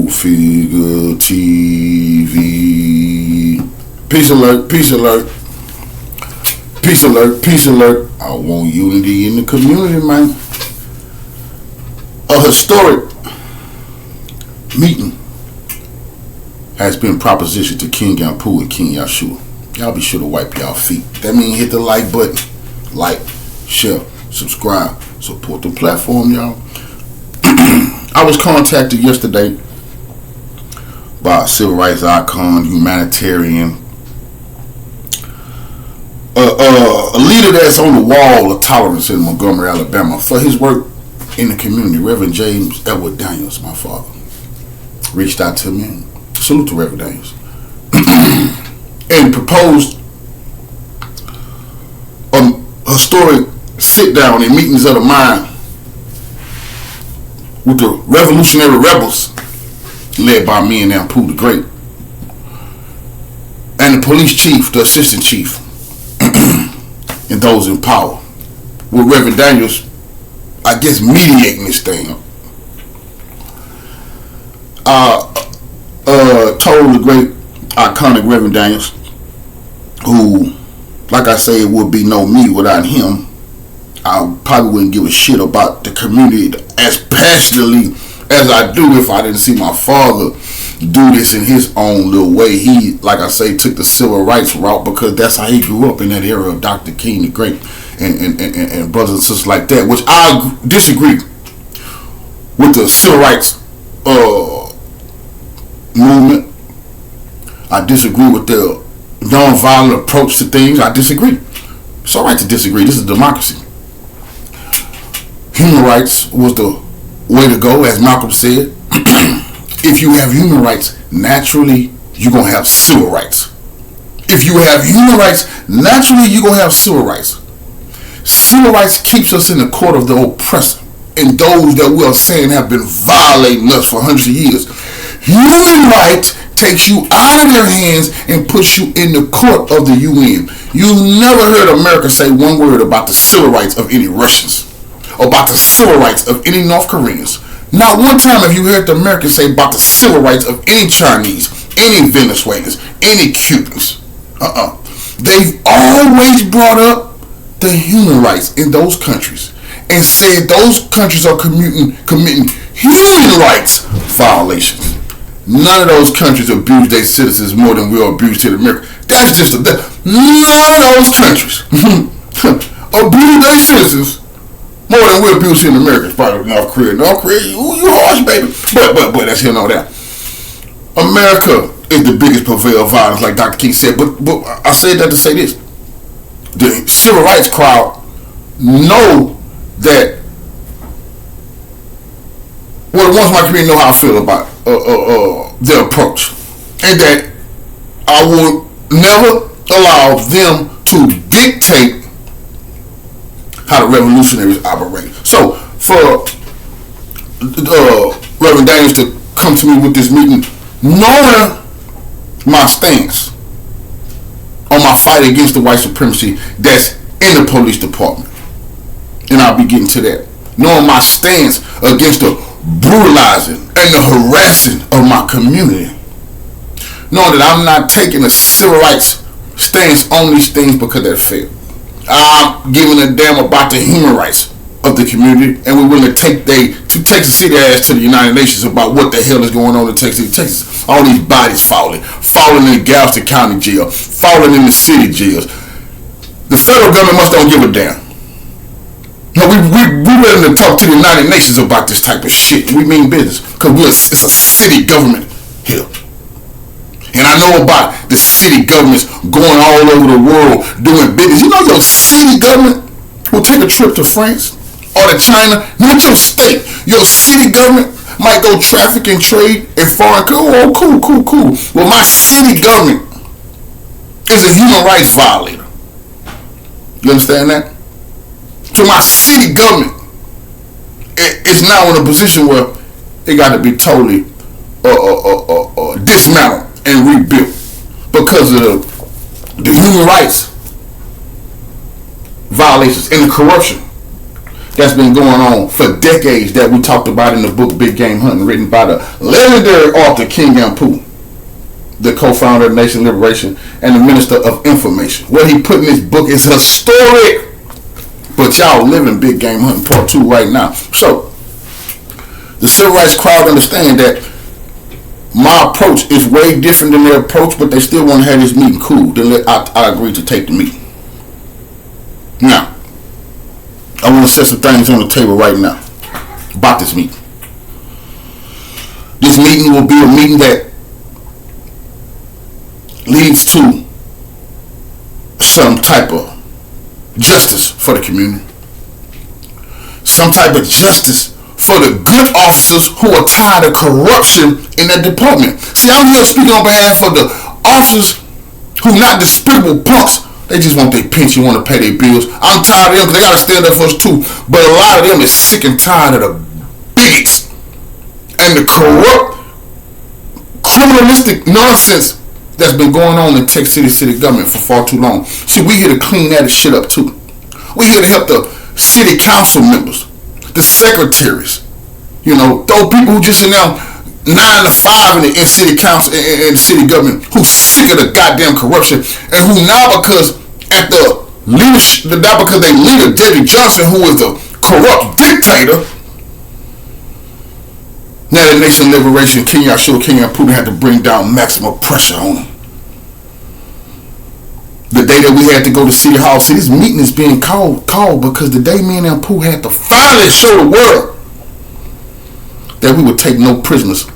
Cultfigga TV. Peace alert, peace alert. Peace alert, peace alert. I want unity in the community, man. A historic meeting has been propositioned to King Anpu and King Yeshua. Y'all be sure to wipe y'all feet. That means hit the like button. Like, share, subscribe, support the platform, y'all. I was contacted yesterday by a civil rights icon, humanitarian, a leader that's on the wall of tolerance in Montgomery, Alabama, for his work in the community. Reverend James Edward Daniels, my father, reached out to me. Salute to Reverend Daniels. And proposed a historic sit-down and meetings of the mind with the revolutionary rebels led by me and Anpu the Great, and the police chief, the assistant chief, and those in power, with Reverend Daniels, I guess, mediating this thing. Told the great, iconic Reverend Daniels, who, like I say, it would be no me without him. I probably wouldn't give a shit about the community as passionately as I do if I didn't see my father do this in his own little way. He, like I say, took the civil rights route because that's how he grew up in that era of Dr. King the Great and brothers and sisters like that, which I disagree with the civil rights movement. I disagree with the non-violent approach to things. I disagree. It's all right to disagree. This is democracy. Human rights was the way to go, as Malcolm said. If you have human rights, naturally, you're going to have civil rights. If you have human rights, naturally, you're going to have civil rights. Civil rights keeps us in the court of the oppressor and those that we are saying have been violating us for hundreds of years. Human rights takes you out of their hands and puts you in the court of the UN. You've never heard America say one word about the civil rights of any Russians, about the civil rights of any North Koreans. Not one time have you heard the Americans say about the civil rights of any Chinese, any Venezuelans, any Cubans. They've always brought up the human rights in those countries and said those countries are committing human rights violations. None of those countries abuse their citizens more than we are abused here in America. That's just none of those countries abuse their citizens more than we abuse here in America. It's probably North Korea. North Korea, you harsh, baby. But that's here and all that. America is the biggest purveyor of violence, like Dr. King said. But I said that to say this: the civil rights crowd know that. Well, once my community know how I feel about their approach, and that I will never allow them to dictate how the revolutionaries operate. So for Reverend Daniels to come to me with this meeting, knowing my stance on my fight against the white supremacy that's in the police department, and I'll be getting to that, knowing my stance against the brutalizing and the harassing of my community, knowing that I'm not taking a civil rights stance on these things because they're fair. I'm giving a damn about the human rights of the community, and we're willing to take Texas City ass to the United Nations about what the hell is going on in Texas. All these bodies falling in Galveston County jail, falling in the city jails. The federal government must don't give a damn. No, we ready to talk to the United Nations about this type of shit. We mean business because it's a city government here. And I know about the city governments going all over the world doing business. You know your city government will take a trip to France or to China, not your state. Your city government might go traffic and trade in foreign countries. Oh, cool. Well, my city government is a human rights violator. You understand that? So my city government is now in a position where it got to be totally dismantled and rebuilt because of the human rights violations and the corruption that's been going on for decades that we talked about in the book Big Game Hunting, written by the legendary author King Anpu, the co-founder of Nation Liberation and the Minister of Information. What he put in his book is historic, but y'all living Big Game Hunting Part 2 right now. So, the civil rights crowd understand that my approach is way different than their approach, but they still want to have this meeting cool. Then I agree to take the meeting. Now, I want to set some things on the table right now about this meeting. This meeting will be a meeting that leads to some type of justice for the community. Some type of justice for the good officers who are tired of corruption in that department. See, I'm here speaking on behalf of the officers who not despicable punks. They just want their pension, want to pay their bills. I'm tired of them because they got to stand up for us too. But a lot of them is sick and tired of the bigots and the corrupt, criminalistic nonsense that's been going on in Texas city government for far too long. See, we here to clean that shit up too. We here to help the city council members, the secretaries, those people who just in there 9 to 5 in city council and city government, who's sick of the goddamn corruption, and who now because at the leadership, not because they leader Debbie Johnson, who is the corrupt dictator. Now the Nation Liberation, King Anpu had to bring down maximum pressure on them. The day that we had to go to City Hall, see, this meeting is being called because the day me and Anpu had to finally show the world that we would take no prisoners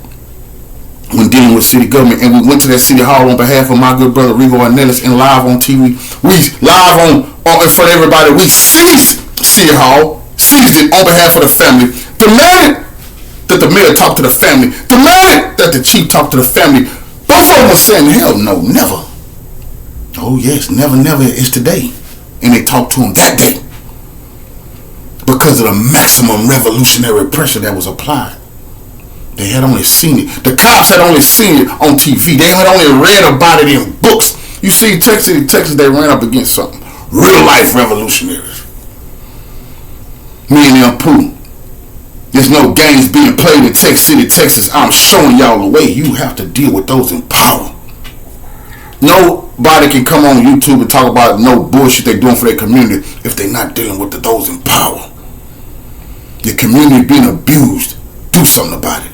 when dealing with city government. And we went to that City Hall on behalf of my good brother Rigo Arnellis, and live on TV. We live on in front of everybody. We seized City Hall, seized it on behalf of the family, demanded that the mayor talk to the family, demanded that the chief talk to the family. Both of them were saying, hell no, never. Oh yes, never is today. And they talked to him that day because of the maximum revolutionary pressure that was applied. They had only seen it. The cops had only seen it on TV. They had only read about it in books. You see, Texas, they ran up against something. Real life revolutionaries. Me and Anpu. There's no games being played in Texas City, Texas. I'm showing y'all the way. You have to deal with those in power. Nobody can come on YouTube and talk about no bullshit they're doing for their community if they're not dealing with those in power. The community being abused. Do something about it.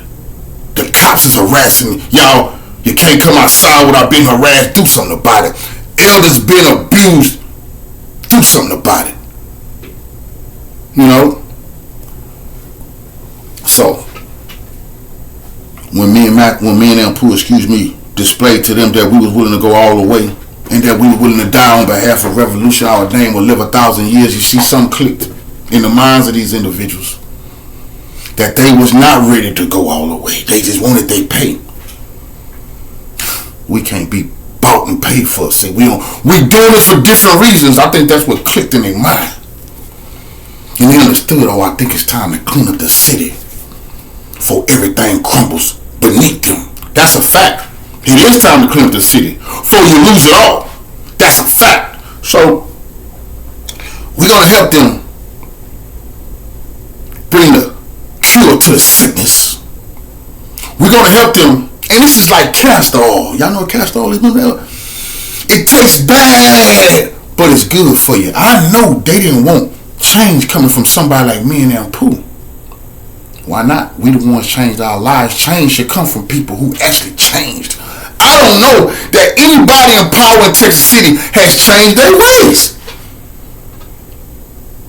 The cops is harassing y'all. You can't come outside without being harassed. Do something about it. Elders being abused. Do something about it. So when me and Anpu, displayed to them that we was willing to go all the way and that we were willing to die on behalf of revolution, our name will live 1,000 years. You see, something clicked in the minds of these individuals. That they was not ready to go all the way. They just wanted their pay. We can't be bought and paid for. See, we doing it for different reasons. I think that's what clicked in their mind. And they understood, I think it's time to clean up the city before everything crumbles beneath them. That's a fact. It is time to clean up the city before you lose it all. That's a fact. So we're going to help them bring the cure to the sickness. We're going to help them, and this is like castor oil. Y'all know what castor oil is? It tastes bad, but it's good for you. I know they didn't want change coming from somebody like me and Anpu. Why not? We the ones changed our lives. Change should come from people who actually changed. I don't know that anybody in power in Texas City has changed their ways.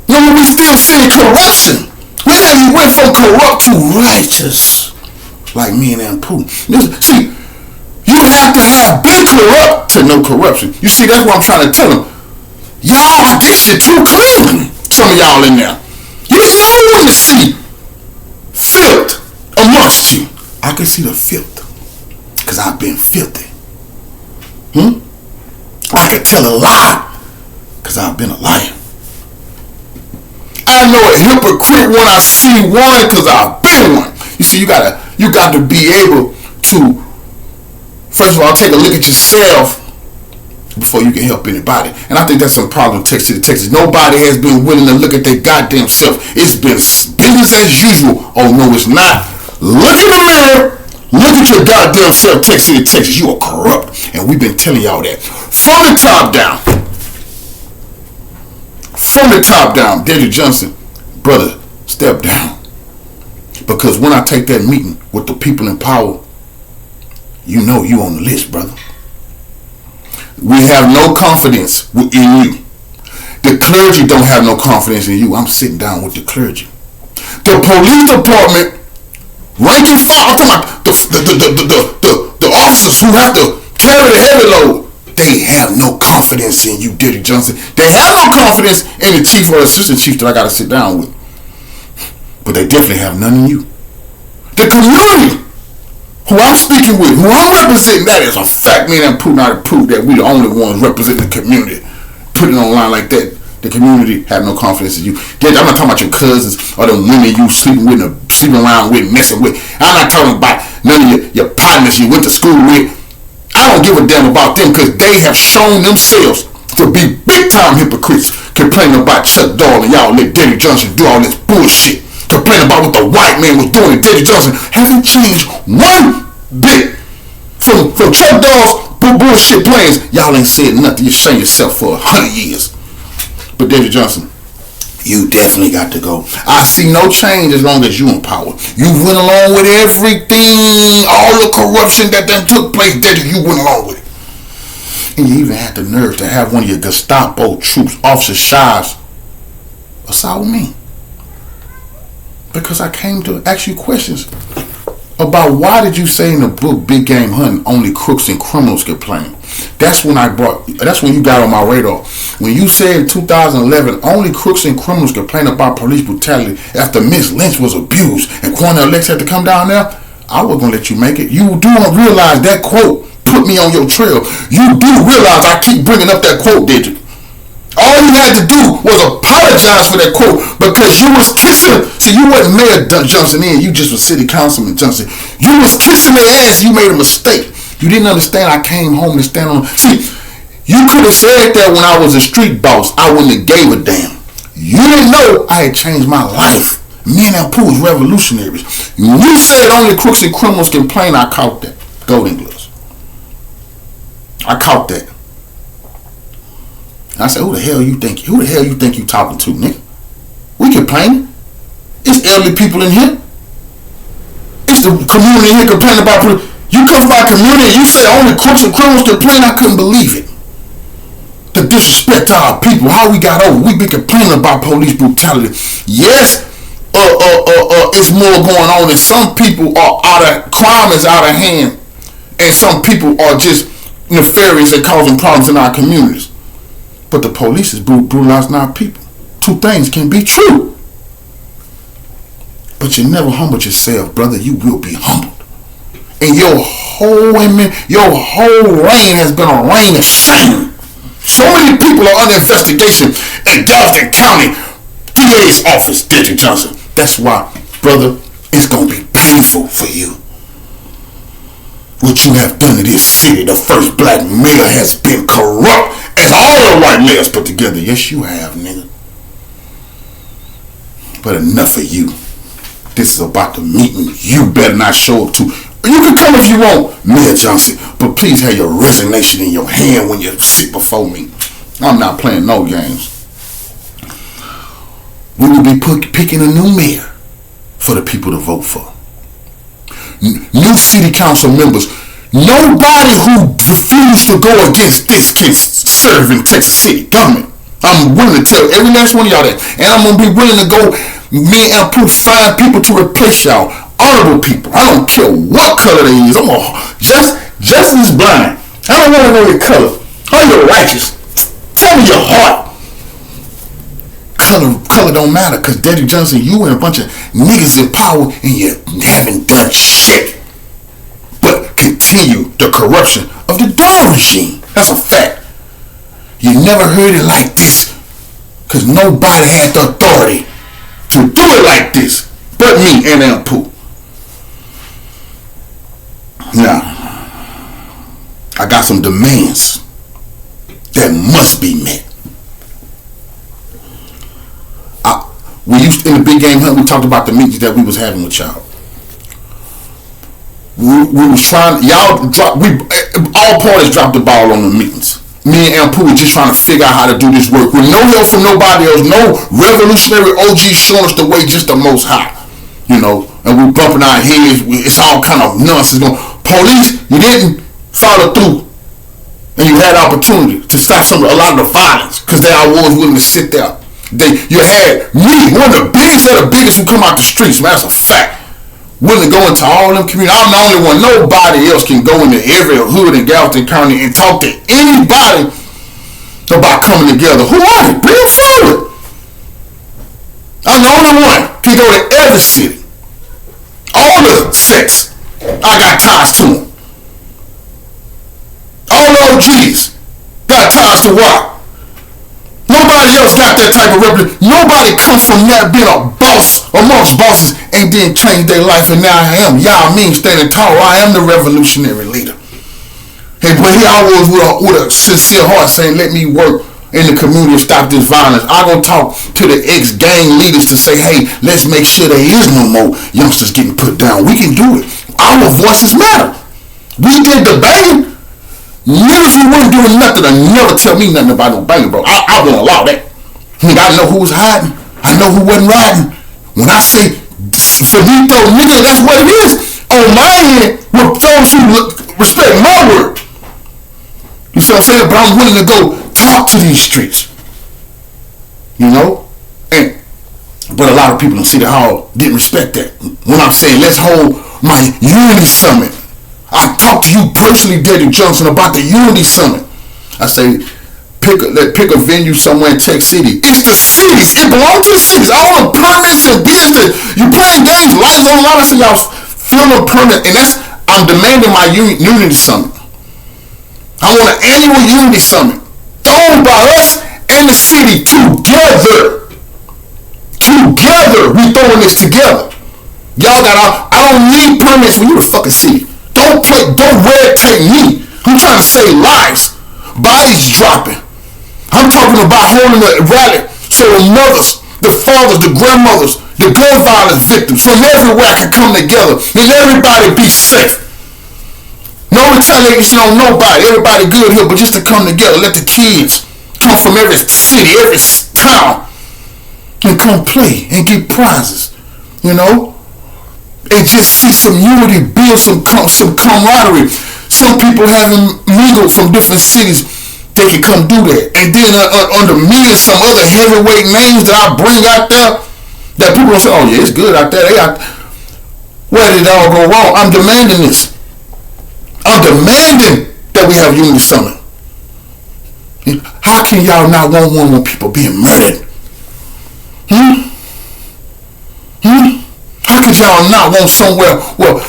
We still seeing corruption. We haven't went from corrupt to righteous, like me and Anpu. See, you have to have been corrupt to know corruption. You see, that's what I'm trying to tell them. Y'all, this shit too clean. Some of y'all in there. You don't want to see filth amongst you. I can see the filth because I've been filthy. I can tell a lie because I've been a liar. I know a hypocrite when I see one because I've been one. You see, you got to be able to, first of all, take a look at yourself before you can help anybody. And I think that's some problem in Texas City, Texas. Nobody has been willing to look at their goddamn self. It's been business as usual. Oh no, it's not. Look in the mirror. Look at your goddamn self, Texas City, Texas. You are corrupt. And we've been telling y'all that. From the top down. From the top down. Dedrick Johnson, brother, step down. Because when I take that meeting with the people in power, you know you on the list, brother. We have no confidence in you. The clergy don't have no confidence in you. I'm sitting down with the clergy. The police department, rank and file, I'm talking about the officers who have to carry the heavy load. They have no confidence in you, Dedrick Johnson. They have no confidence in the chief or assistant chief that I got to sit down with. But they definitely have none in you. The community who I'm speaking with, who I'm representing, that is a fact. Me and Anpu not prove that we the only ones representing the community. Put it online like that. The community have no confidence in you. I'm not talking about your cousins or the women you sleeping with, or sleeping around with, messing with. I'm not talking about none of your partners you went to school with. I don't give a damn about them because they have shown themselves to be big time hypocrites. Complaining about Chuck Doll and y'all let Dedrick Johnson do all this bullshit. Complaining about what the white man was doing, and Dedrick Johnson hasn't changed one bit from Chuck Doll's bullshit plans. Y'all ain't said nothing. You shame yourself for 100 years. But Dedrick Johnson, you definitely got to go. I see no change as long as you in power. You went along with everything, all the corruption that then took place. Dedrick, you went along with it. And you even had the nerve to have one of your Gestapo troops, Officer Shives, assault me. Because I came to ask you questions about why did you say in the book Big Game Hunting only crooks and criminals get claim. That's when you got on my radar. When you said in 2011 only crooks and criminals complain about police brutality after Miss Lynch was abused and Cornell Lex had to come down there, I wasn't gonna let you make it. You do realize that quote put me on your trail. You do realize I keep bringing up that quote, did you? All you had to do was apologize for that quote because you was kissing. See, you wasn't Mayor Johnson then. You just was City Councilman Johnson. You was kissing their ass. You made a mistake. You didn't understand I came home to stand on. See, you could have said that when I was a street boss. I wouldn't have gave a damn. You didn't know I had changed my life. Me and Anpu was revolutionaries. When you said only crooks and criminals complain, I caught that. Golden gloves. I caught that. I said, who the hell you think you talking to, nigga? We complaining. It's elderly people in here. It's the community in here complaining about police. You come from our community and you say only crooks and criminals complain. I couldn't believe it. The disrespect to our people, how we got over. We've been complaining about police brutality. Yes, it's more going on, and some people are crime is out of hand, and some people are just nefarious and causing problems in our communities. But the police is brutalizing our people. Two things can be true. But you never humbled yourself, brother. You will be humbled. And your whole reign has been a reign of shame. So many people are under investigation in Galveston County DA's office, Dedrick Johnson. That's why, brother, it's going to be painful for you. What you have done to this city, the first black mayor has been corrupt as all the white mayors put together. Yes, you have, nigga. But enough of you. This is about the meeting you better not show up to. You can come if you want, Mayor Johnson, but please have your resignation in your hand when you sit before me. I'm not playing no games. We will be picking a new mayor for the people to vote for. New city council members. Nobody who refused to go against this can serve in Texas City government. I'm willing to tell every last one of y'all that. And I'm going to be willing to go, me and Anpu, find people to replace y'all. Honorable people. I don't care what color they is. I'm Justin's blind. I don't want to know your color. Are you righteous? Tell me your heart. Color don't matter, because Dedrick Johnson, you and a bunch of niggas in power and you haven't done shit but continue the corruption of the Doll regime. That's a fact. You never heard it like this because nobody had the authority to do it like this but me and Anpu. Now, I got some demands be met. We used in the big game hunt. We talked about the meetings that we was having with y'all. We was trying. Y'all drop. All parties dropped the ball on the meetings. Me and Anpu were just trying to figure out how to do this work with no help from nobody else. No revolutionary OG showing us the way, just the Most High. And we bumping our heads. It's all kind of nonsense. Police, you didn't follow through, and you had opportunity to stop a lot of the violence because they all was willing to sit there. You had me, one of the biggest who come out the streets, man. That's a fact. Willing to go into all them communities. I'm the only one. Nobody else can go into every hood in Galveston County and talk to anybody about coming together. Who are they? Bring them forward. I'm the only one can go to every city. All the sects, I got ties to them. All the OGs got ties to what? Nobody else got that type of reputation. Nobody comes from that being a boss amongst bosses and then change their life. And now I am standing tall. I am the revolutionary leader. But he always with a sincere heart saying, let me work in the community to stop this violence. I go talk to the ex-gang leaders to say, hey, let's make sure there is no more youngsters getting put down. We can do it. Our voices matter. We did the banging. Niggas who wasn't doing nothing to never tell me nothing about no banging, bro. I won't allow that. I know who was hiding. I know who wasn't riding. When I say finito, nigga, that's what it is. On my end, with those who respect my word. You see what I'm saying? But I'm willing to go talk to these streets. But a lot of people in City Hall didn't respect that. When I'm saying, let's hold my unity summit. I talked to you personally, Daddy Johnson, about the Unity Summit. I say, pick a venue somewhere in Tech City. It's the cities. It belongs to the cities. All the permits and business. You playing games, lights on, lights on, y'all filming permit. And I'm demanding my Unity Summit. I want an annual Unity Summit. Thrown by us and the city together. Together, we throwing this together. Y'all I don't need permits when you the fucking city. Don't red tape me. I'm trying to save lives. Bodies dropping. I'm talking about holding a rally so the mothers, the fathers, the grandmothers, the gun violence victims from everywhere can come together and everybody be safe. No retaliation on nobody. Everybody good here, but just to come together. Let the kids come from every city, every town and come play and get prizes. And just see some unity, build some camaraderie. Some people having mingled from different cities, they can come do that. And then under me and some other heavyweight names that I bring out there, that people will say, oh yeah, it's good out there. Where did it all go wrong? I'm demanding this. I'm demanding that we have Unity Summit. How can y'all not want one when people being murdered? How could y'all not want somewhere where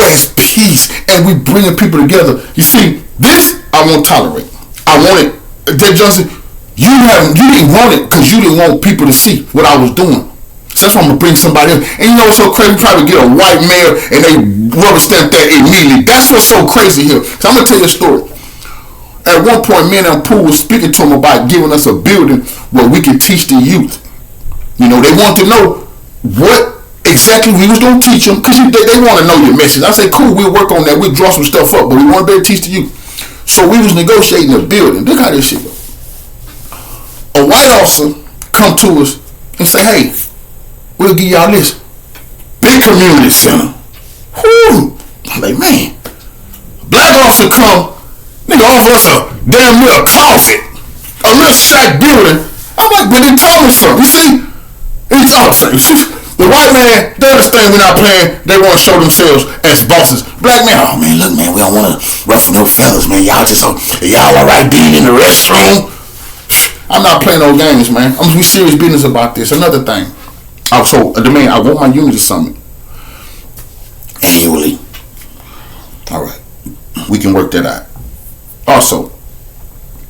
it's peace and we bringing people together? You see, this I won't tolerate. I want it. Dave Johnson, you didn't want it because you didn't want people to see what I was doing. So that's why I'm gonna bring somebody else. And what's so crazy? Try to get a white male and they rubber stamp that immediately. That's what's so crazy here. So I'm gonna tell you a story. At one point, me and Anpu was speaking to him about giving us a building where we could teach the youth. They wanted to know what exactly we was going to teach them because they want to know your message. I said, cool, we'll work on that. We'll draw some stuff up, but we want to be able to teach the youth. So we was negotiating a building. Look how this shit go. A white officer come to us and say, hey, we'll give y'all this. Big community center. Whoo! I'm like, man. Black officer come, nigga offer us a damn near closet. A little shack building. I'm like, but they told me something. You see? It's awesome. The white man, they understand we're not playing. They want to show themselves as bosses. Black man, oh man, look man, we don't want to ruffle no feathers, man. Y'all alright being in the restroom? I'm not playing no games, man. I'm gonna be serious business about this. Another thing. I want my Unity Summit annually. Alright. We can work that out. Also,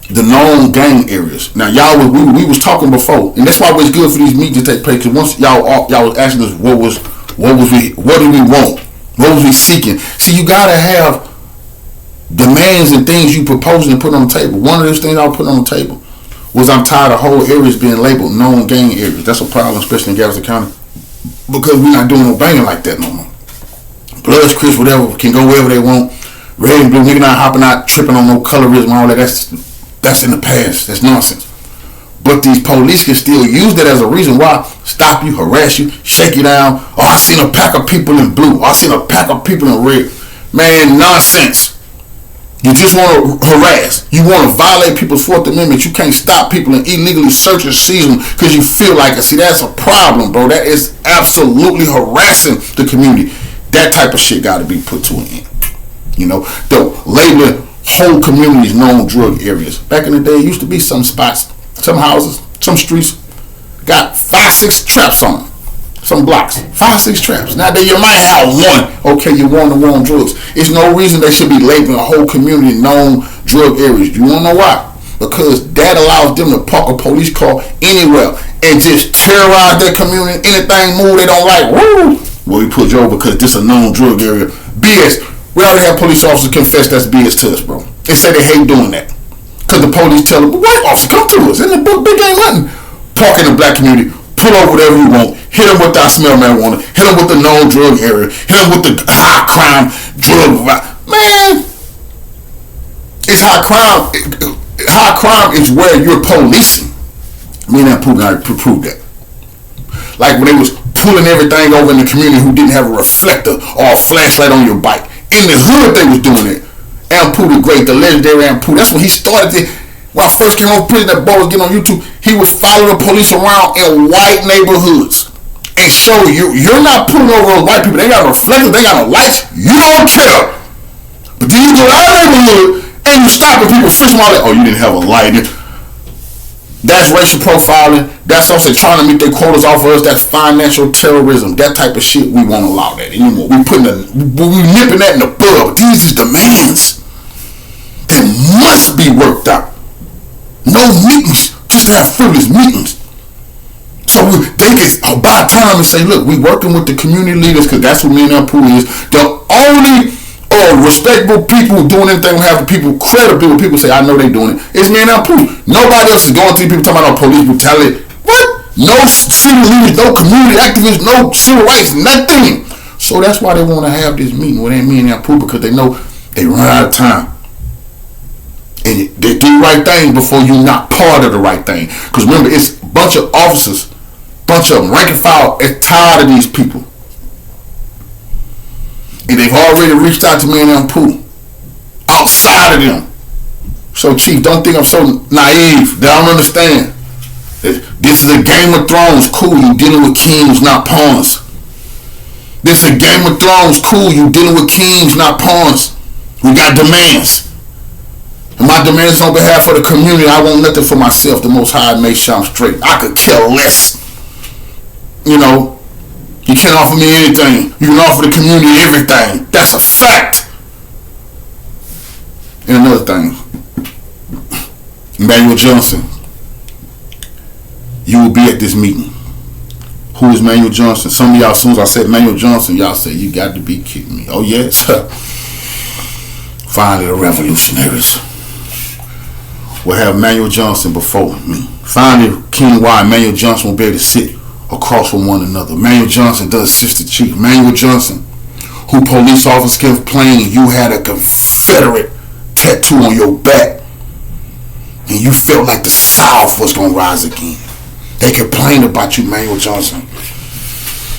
the known gang areas. Now, we was talking before, and that's why it's good for these meetings to take place. Because once y'all was asking us what did we want, what was we seeking. See, you gotta have demands and things you proposing and put on the table. One of those things I'll put on the table was I'm tired of whole areas being labeled known gang areas. That's a problem, especially in Galveston County, because we're not doing no banging like that no more. Bloods, Crips, whatever, can go wherever they want. Red and blue, nigga not hopping out, tripping on no colorism, all that. That's in the past. That's nonsense. But these police can still use that as a reason why stop you, harass you, shake you down. Oh, I seen a pack of people in blue. Oh, I seen a pack of people in red. Man, nonsense. You just want to harass. You want to violate people's Fourth Amendment. You can't stop people and illegally search and seize them because you feel like it. See, that's a problem, bro. That is absolutely harassing the community. That type of shit got to be put to an end. You know, though, labeling whole communities known drug areas. Back in the day, it used to be some spots, some houses, some streets got 5-6 traps on them. Some blocks, 5-6 traps. Nowadays you might have one. Okay, you're on the wrong drugs. There's no reason they should be labeling a whole community known drug areas. You wanna know why? Because that allows them to park a police car anywhere and just terrorize their community. Anything move they don't like, woo! Well, we put you over because this is a known drug area. BS. We already have police officers confess that's BS to us, bro. They say they hate doing that. Because the police tell them, white officer, come to us. In the book, big ain't nothing. Park in the black community. Pull over whatever you want. Hit them with that smell marijuana. Hit them with the known drug area. Hit them with the high crime drug. Man, it's high crime. High crime is where you're policing. Me and Anpu got to prove that. Like when they was pulling everything over in the community who didn't have a reflector or a flashlight on your bike. In the hood they was doing it. Anpu the Great, the legendary Anpu. That's when he started it. When I first came on prison, that boy was getting on YouTube. He would follow the police around in white neighborhoods and show you, you're not pulling over on white people. They got reflectors, they got no lights. You don't care. But then you go out of the neighborhood and you stopping people, fish them all that. Oh, you didn't have a light. That's racial profiling. That's also trying to meet their quotas off of us. That's financial terrorism. That type of shit, we won't allow that anymore. We nipping that in the bud. But these is demands that must be worked out. No meetings, just to have frivolous meetings. So they get about time and say, look, we working with the community leaders because that's what me and Anpu is. The only respectable people doing anything will have the people credible. People say, I know they doing it. It's me and Anpu. Nobody else is going to people talking about police brutality. What? No city leaders, no community activists, no civil rights, nothing. So that's why they want to have this meeting with me and Anpu, because they know they run out of time. And they do the right thing before you're not part of the right thing. Because remember, it's a bunch of officers, bunch of them, rank and file, are tired of these people. And they've already reached out to me and Anpu. Outside of them. So, Chief, don't think I'm so naive that I don't understand. This is a Game of Thrones. Cool, you dealing with kings, not pawns. This is a Game of Thrones. Cool, you dealing with kings, not pawns. We got demands. And my demands on behalf of the community, I want nothing for myself. The Most High made sure I'm straight. I could care less. You know, you can't offer me anything. You can offer the community everything. That's a fact. And another thing, Manuel Johnson, you will be at this meeting. Who is Manuel Johnson? Some of y'all, as soon as I said Manuel Johnson, y'all say, you got to be kidding me. Oh, yes? Finally, the revolutionaries will have Manuel Johnson before me. Finally, King Y and Manuel Johnson will be able to sit across from one another. Manuel Johnson, the assistant chief. Manuel Johnson, who police officers complained you had a Confederate tattoo on your back and you felt like the South was going to rise again. They complained about you, Manuel Johnson.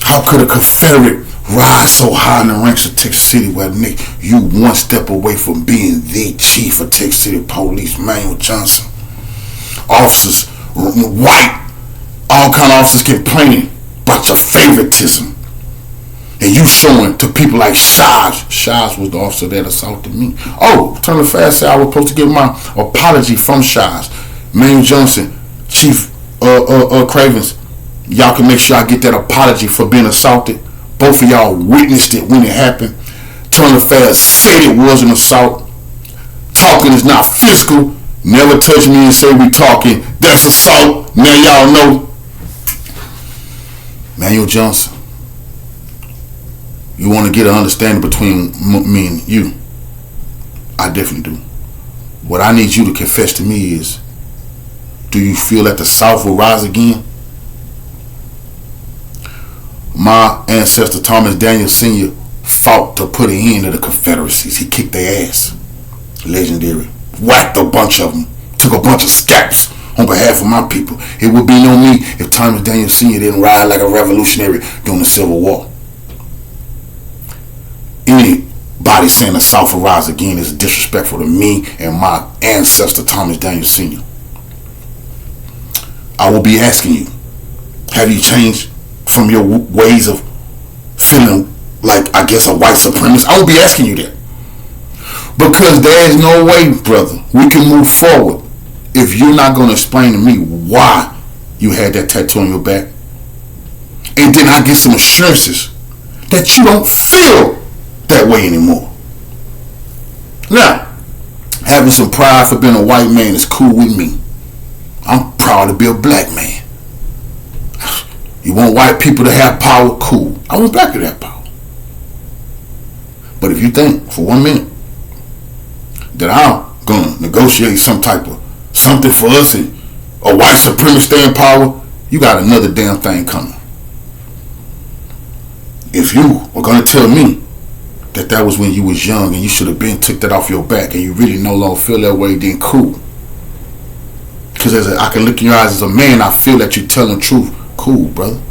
How could a Confederate rise so high in the ranks of Texas City where Nick, you one step away from being the chief of Texas City Police, Manuel Johnson? Officers, white, all kind of officers complaining about your favoritism. And you showing to people like Shaj. Shaj was the officer that assaulted me. Oh, Turner Fast said I was supposed to give my apology from Shaj. Manuel Johnson, Chief Cravens, y'all can make sure I get that apology for being assaulted. Both of y'all witnessed it when it happened. Turner Fast said it was an assault. Talking is not physical. Never touch me and say we talking. That's assault. Now y'all know. Manuel Johnson, you want to get an understanding between me and you? I definitely do. What I need you to confess to me is Do you feel that the South will rise again? My ancestor Thomas Daniel Sr. fought to put an end to the Confederacies. He kicked their ass. Legendary. Whacked a bunch of them. Took a bunch of scalps on behalf of my people. It would be no me if Thomas Daniel Sr. didn't ride like a revolutionary during the Civil War. Anybody saying the South will rise again is disrespectful to me and my ancestor Thomas Daniel Sr. I will be asking you, have you changed from your ways of feeling like, I guess, a white supremacist? I will be asking you that. Because there is no way, brother, we can move forward if you're not going to explain to me why you had that tattoo on your back. And then I get some assurances that you don't feel that way anymore. Now, having some pride for being a white man is cool with me. I'm proud to be a black man. You want white people to have power? Cool. I want black people to have power. But if you think for 1 minute that I'm going to negotiate some type of something for us and a white supremacist stay in power, you got another damn thing coming. If you were going to tell me that was when you was young and you should have been took that off your back and you really no longer feel that way, then cool. Because I can look in your eyes as a man, I feel that you're telling the truth. Cool, brother.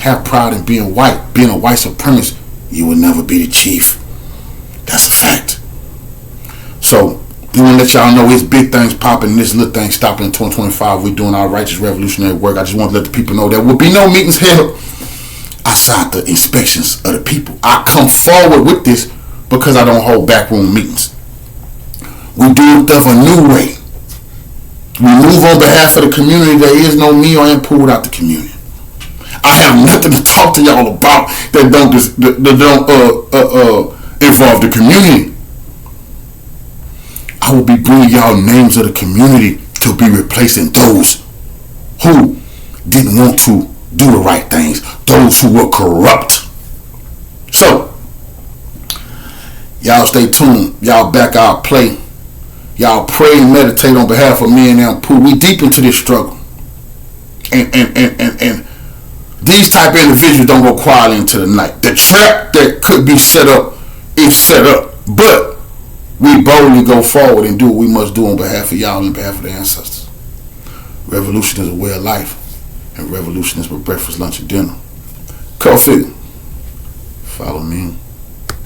Have pride in being white. Being a white supremacist, you will never be the chief. That's a fact. So, we want to let y'all know it's big things popping, this little thing stopping in 2025. We're doing our righteous revolutionary work. I just want to let the people know there will be no meetings held outside the inspections of the people. I come forward with this because I don't hold backroom meetings. We do stuff a new way. We move on behalf of the community. There is no me or Anpu without the community. I have nothing to talk to y'all about that don't involve the community. I will be bringing y'all names of the community to be replacing those who didn't want to do the right things, those who were corrupt. So, y'all stay tuned. Y'all back our play. Y'all pray and meditate on behalf of me and Anpu. We deep into this struggle. And these type of individuals don't go quietly into the night. The trap that could be set up is set up. But we boldly go forward and do what we must do on behalf of y'all and on behalf of the ancestors. Revolution is a way of life. And revolution is for breakfast, lunch, and dinner. Cultfigga. Follow me.